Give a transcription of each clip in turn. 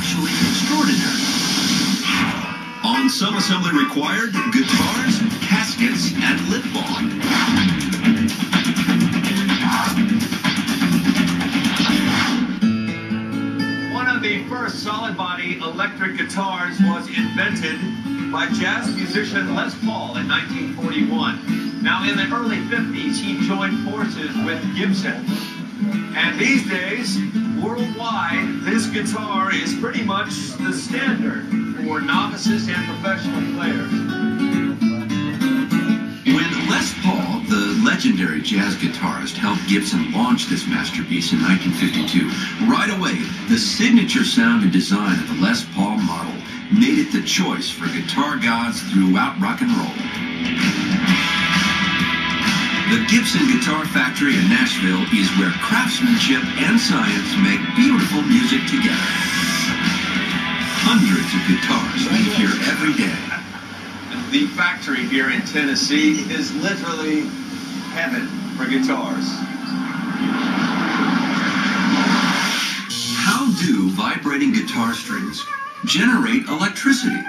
actually extraordinary. On some assembly required, guitars, caskets, and lip balm. One of the first solid-body electric guitars was invented by jazz musician Les Paul in 1941. Now, in the early 50s, he joined forces with Gibson. And these days, worldwide, this guitar is pretty much the standard for novices and professional players. When Les Paul, the legendary jazz guitarist, helped Gibson launch this masterpiece in 1952, right away, the signature sound and design of the Les Paul model made it the choice for guitar gods throughout rock and roll. The Gibson Guitar Factory in Nashville is where craftsmanship and science make beautiful music together. Hundreds of guitars leave here every day. The factory here in Tennessee is literally heaven for guitars. How do vibrating guitar strings generate electricity?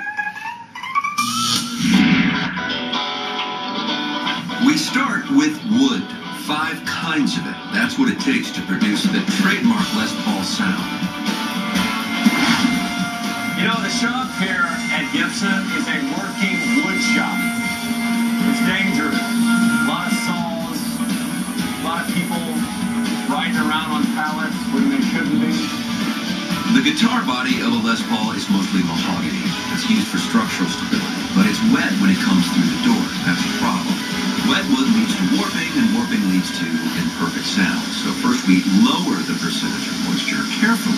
We start with wood, 5 kinds of it. That's what it takes to produce the trademark Les Paul sound. You know, the shop here at Gibson is a working wood shop. It's dangerous. A lot of saws, a lot of people riding around on pallets when they shouldn't be. The guitar body of a Les Paul is mostly mahogany. It's used for structural stability, but it's wet when it comes through the door. That's the problem. Wet wood leads to warping, and warping leads to imperfect sound. So first we lower the percentage of moisture carefully.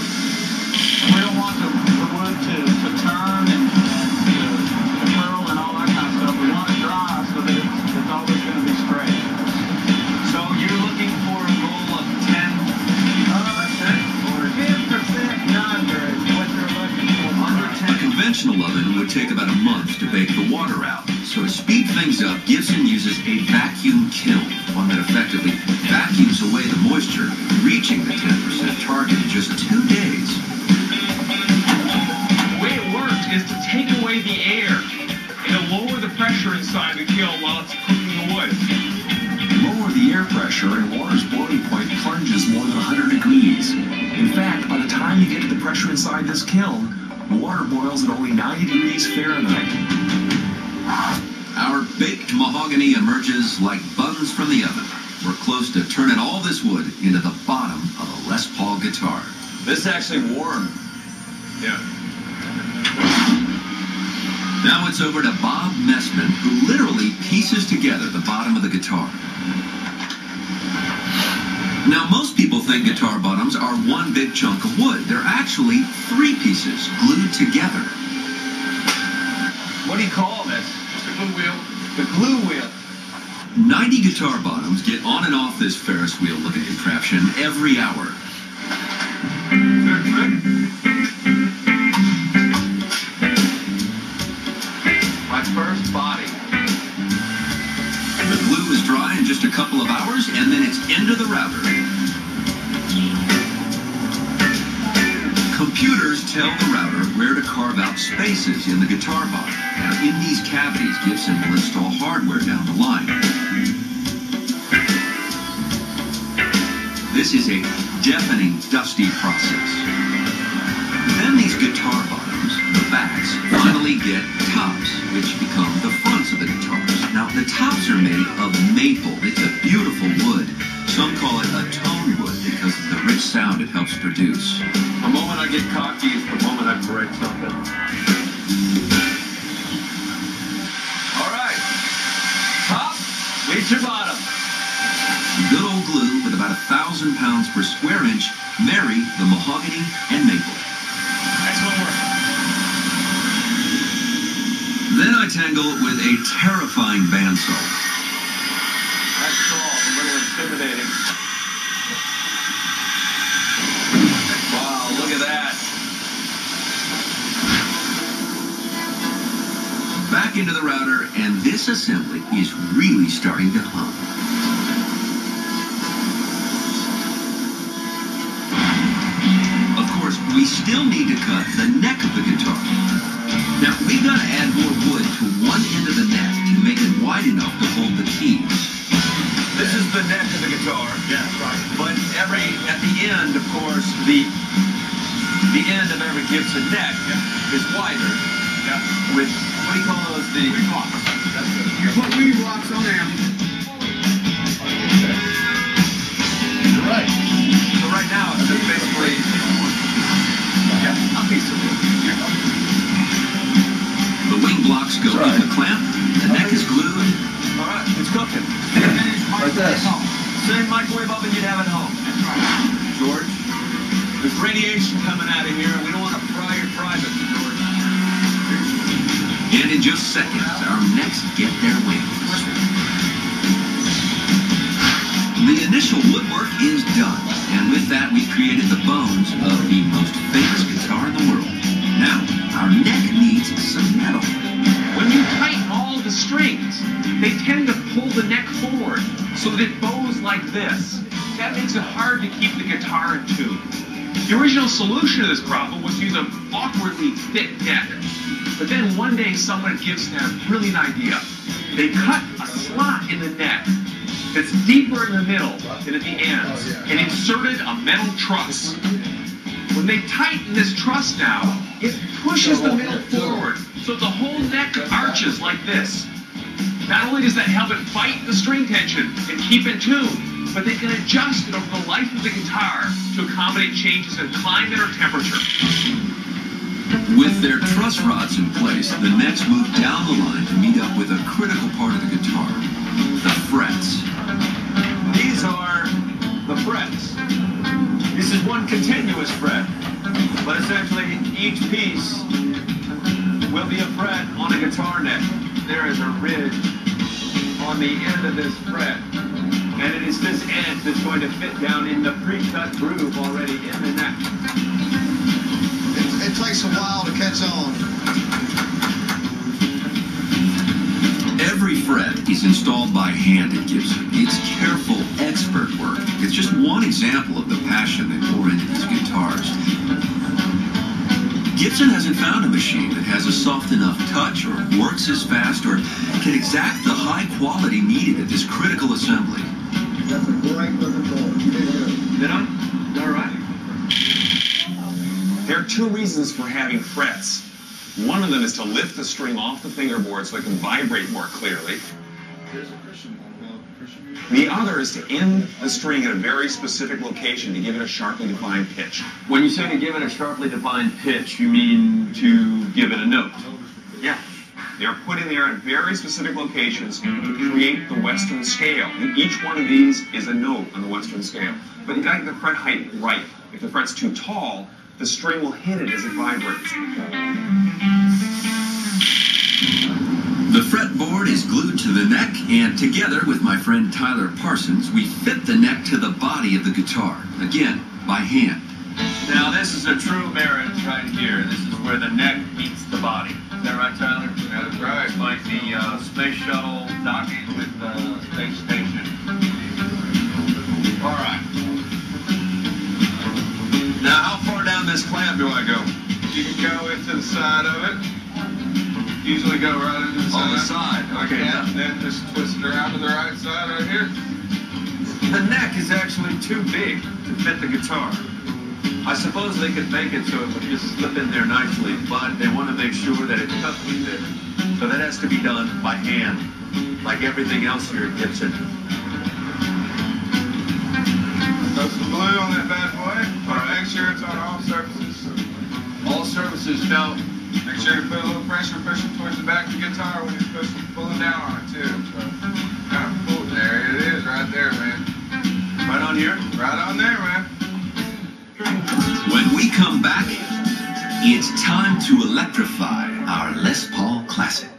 We don't want the wood to turn and to curl and all that kind of stuff. We want it dry so that it's always going to be straight. So you're looking for a goal of 10% or 10%? Not very. What you're looking for. Under 10. A conventional oven would take about a month to bake the water out. So to speed things up, Gibson uses a vacuum kiln, one that effectively vacuums away the moisture, reaching the 10% target in just 2 days. The way it works is to take away the air. It'll lower the pressure inside the kiln while it's cooking the wood. Lower the air pressure and water's boiling point plunges more than 100 degrees. In fact, by the time you get to the pressure inside this kiln, water boils at only 90 degrees Fahrenheit. Our baked mahogany emerges like buns from the oven. We're close to turning all this wood into the bottom of a Les Paul guitar. This is actually warm. Yeah. Now it's over to Bob Messman, who literally pieces together the bottom of the guitar. Now, most people think guitar bottoms are one big chunk of wood. They're actually 3 pieces glued together. What do you call this? Just a glue wheel. The glue wheel. 90 guitar bottoms get on and off this Ferris wheel looking contraption every hour. My first body. The glue is dry in just a couple of hours, and then it's into the router. Computers tell the router where to carve out spaces in the guitar body. Now, in these cavities, Gibson will install hardware down the line. This is a deafening, dusty process. Then these guitar bottoms, the backs, finally get tops, which become the fronts of the guitars. Now, the tops are made of maple. It's a beautiful wood. Some call it a tone wood because of the rich sound it helps produce. The moment I get cocky is the moment I break something. All right. Top, meet your bottom. Good old glue with about 1,000 pounds per square inch marry the mahogany and maple. Excellent work. Then I tangle with a terrifying bandsaw. That's all. A little intimidating. Wow, look at that. Back into the router, and this assembly is really starting to hum. Of course, we still need to cut the neck of the guitar. Now, we've got to add more wood to one end of the neck to make it wide enough to hold the keys. This is the neck of the guitar. Yeah, right. But at the end, of course, the end of every Gibson neck is wider. Yeah. With, what do you call those? The Weed blocks. You put weed blocks on them. You're right. So right now, it's just basically a piece of wood. The wing blocks go in the clamp, the neck is glued. All right, it's cooking. Like this. Same microwave oven you'd have at home. George, there's radiation coming out of here, and we don't want to fry your privates, George. And in just seconds, our necks get their wings. The initial woodwork is done, and with that we created the bones of the most famous guitar in the world. Now, our neck needs some metal. When you tighten all the strings, they tend to pull the neck forward so that it bows like this. That makes it hard to keep the guitar in tune. The original solution to this problem was to use an awkwardly thick neck. But then one day someone at Gibson had a brilliant idea. They cut a slot in the neck that's deeper in the middle than at the ends and inserted a metal truss. When they tighten this truss now, it pushes the middle forward so the whole neck arches like this. Not only does that help it fight the string tension and keep in tune, but they can adjust it over the life of the guitar to accommodate changes in climate or temperature. With their truss rods in place, the necks move down the line to meet up with a critical part of the guitar, the frets. These are the frets. This is one continuous fret, but essentially each piece will be a fret on a guitar neck. There is a ridge on the end of this fret, and it is this edge that's going to fit down in the pre-cut groove already in the neck. It takes a while to catch on. Every fret is installed by hand at Gibson. It's careful, expert work. It's just one example of the passion they pour into these guitars. Gibson hasn't found a machine that has a soft enough touch or works as fast or can exact the high quality needed at this critical assembly. That's a great looking board. Did I? All right. There are two reasons for having frets. One of them is to lift the string off the fingerboard so it can vibrate more clearly. The other is to end the string at a very specific location to give it a sharply defined pitch. When you say to give it a sharply defined pitch, you mean to give it a note? Yeah. They are put in there at very specific locations to create the Western scale. And each one of these is a note on the Western scale. But you got to get the fret height right. If the fret's too tall, the string will hit it as it vibrates. The fretboard is glued to the neck, and together with my friend Tyler Parsons, we fit the neck to the body of the guitar, again, by hand. Now, this is a true marriage right here. This is where the neck meets the body. Is that right, Tyler? That's right. It's like the space shuttle docking with the space station. All right. Now, how far down this clamp do I go? You can go into the side of it. Usually go right into the side. On the side. Okay. Yeah, then just twist it around to the right side right here. The neck is actually too big to fit the guitar. I suppose they could make it so it would just slip in there nicely, but they want to make sure that it doesn't fit. So that has to be done by hand, like everything else here at Gibson. Throw some glue on that bad boy. All right. Make sure it's on all surfaces. All surfaces. Now, Make sure to put a little pressure pushing towards the back of the guitar when you're pulling down on it too. So, kind of pull. There it is, right there, man. right on here. Right on there, man. When we come back, it's time to electrify our Les Paul Classic.